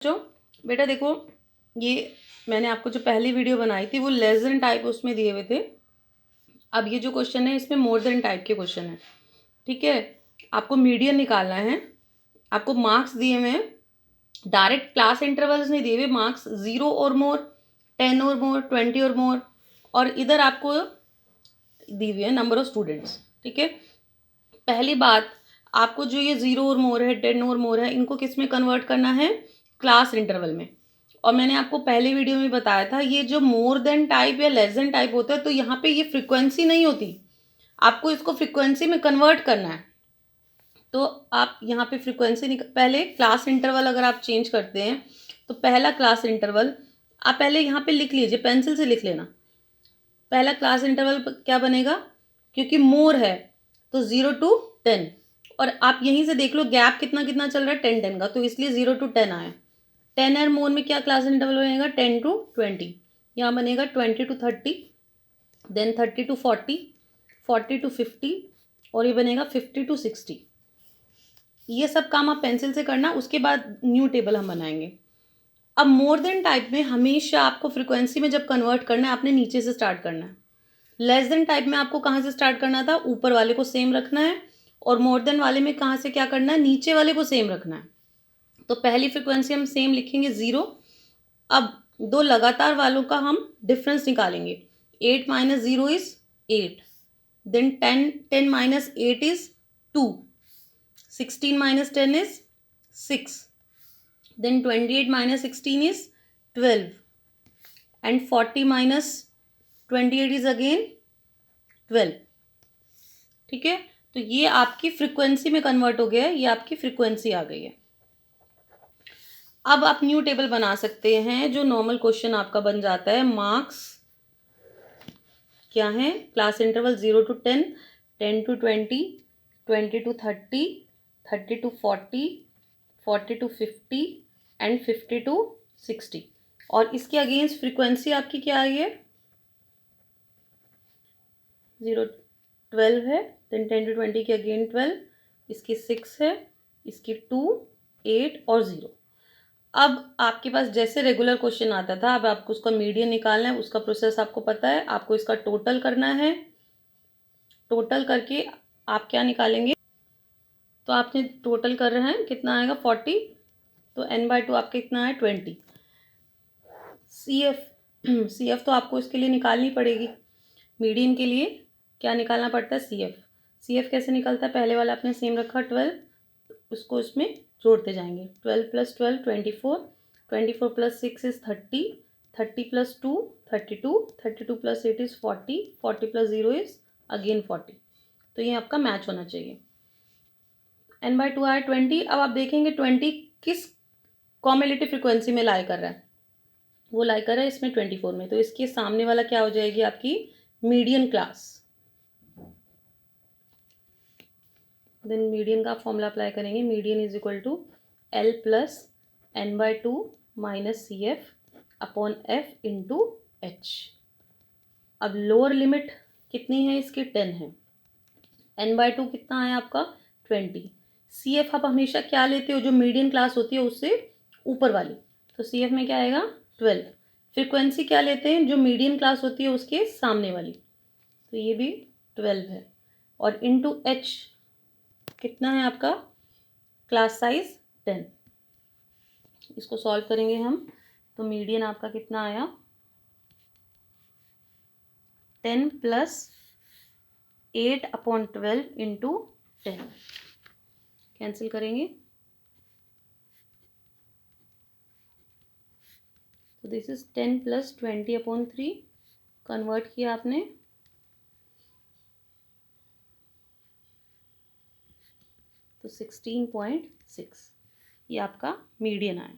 जो बेटा देखो, ये मैंने आपको जो पहली वीडियो बनाई थी वो लेस देन टाइप उसमें दिए हुए थे। अब ये जो क्वेश्चन है इसमें मोर देन टाइप के क्वेश्चन है। ठीक है, आपको मीडियन निकालना है। आपको मार्क्स दिए हुए हैं, डायरेक्ट क्लास इंटरवल्स नहीं दिए हुए, मार्क्स 0 और मोर, 10 और मोर, 20 और मोर, और इधर आपको दी हुई है नंबर ऑफ स्टूडेंट्स। ठीक है, पहली बात, आपको जो ये 0 और मोर है, 10 और मोर है, इनको किस में कन्वर्ट करना है? क्लास इंटरवल में। और मैंने आपको पहले वीडियो में बताया था, ये जो मोर देन टाइप या लेस देन टाइप होता है तो यहाँ पे ये फ्रीक्वेंसी नहीं होती, आपको इसको फ्रीक्वेंसी में कन्वर्ट करना है। तो आप यहाँ पे फ्रीक्वेंसी पहले क्लास इंटरवल अगर आप चेंज करते हैं तो पहला क्लास इंटरवल आप पहले यहाँ पे लिख लीजिए, पेंसिल से लिख लेना। पहला क्लास इंटरवल क्या बनेगा, क्योंकि मोर है तो 0 to 10, और आप यहीं से देख लो गैप कितना कितना चल रहा है, 10 का, तो इसलिए 0 to 10 आया। 10 और मोर में क्या क्लास इंटरवल बनेगा? 10 to 20। यहाँ बनेगा 20 to 30, देन 30 to 40, 40 to 50, और ये बनेगा 50 to 60। ये सब काम आप पेंसिल से करना, उसके बाद न्यू टेबल हम बनाएंगे। अब मोर देन टाइप में हमेशा आपको फ्रीक्वेंसी में जब कन्वर्ट करना है आपने नीचे से स्टार्ट करना है। लेस देन टाइप में आपको कहाँ से स्टार्ट करना था? ऊपर वाले को सेम रखना है। और मोर देन वाले में कहाँ से क्या करना है? नीचे वाले को सेम रखना है। तो पहली फ्रीक्वेंसी हम सेम लिखेंगे 0। अब दो लगातार वालों का हम डिफरेंस निकालेंगे। 8 - 0 is 8, then 10 - 8 is 2, 16 - 10 is 6, then 28 - 16 is 12, and 40 - 28 is again 12। ठीक है, तो ये आपकी फ्रीक्वेंसी में कन्वर्ट हो गया है, ये आपकी फ्रीक्वेंसी आ गई है। अब आप न्यू टेबल बना सकते हैं, जो नॉर्मल क्वेश्चन आपका बन जाता है। मार्क्स क्या है? Class interval 0 to 10, 10 to 20, 20 to 30, 30 to 40, 40 to 50 and 50 to 60। और इसके अगेंस्ट फ्रीक्वेंसी आपकी क्या आई है? 0 12 है, देन 10 to 20 के अगेन 12, इसकी 6 है, इसकी 2, 8 और 0। अब आपके पास जैसे रेगुलर क्वेश्चन आता था, अब आपको उसका मीडियन निकालना है, उसका प्रोसेस आपको पता है। आपको इसका टोटल करना है, टोटल करके आप क्या निकालेंगे? तो आपने टोटल कर रहे हैं, कितना आएगा? 40, तो n/2 आपका कितना है? 20। CF तो आपको इसके लिए निकालनी पड़ेगी। मीडियन के लिए क्या निकालना पड़ता है? CF कैसे निकलता है? पहले वाला आपने सेम रखा 12, उसको इसमें जोड़ते जाएंगे। 12 + 12 24, 24 + 6 is 30, 30 + 2 32, 32 + 8 is 40, 40 + 0 is again 40। तो ये आपका मैच होना चाहिए। n/2 आया 20। अब आप देखेंगे 20 किस कॉम्युलेटिव फ्रिक्वेंसी में लाई कर रहा है? वो लाई कर रहा है इसमें 24 में, तो इसके सामने वाला क्या हो जाएगी? आपकी मीडियन क्लास। देन मीडियन का फॉर्मूला अप्लाई करेंगे। Median is equal to L + n/2 - CF upon F into H। अब लोअर लिमिट कितनी है इसकी? 10 है। n/2 कितना है आपका? 20। CF आप हमेशा क्या लेते हो? जो मीडियन क्लास होती है उससे ऊपर वाली, तो CF में क्या आएगा? 12। फ्रीक्वेंसी क्या लेते हैं? जो मीडियन क्लास होती है उसके सामने वाली, तो ये भी 12 है। और इंटू H कितना है आपका? Class size 10। इसको सॉल्व करेंगे हम, तो मीडियन आपका कितना आया? 10 + 8/12 इंटू 10। कैंसिल करेंगे तो दिस इज 10 + 20/3। कन्वर्ट किया आपने, तो 16.6। ये आपका मीडियन आया।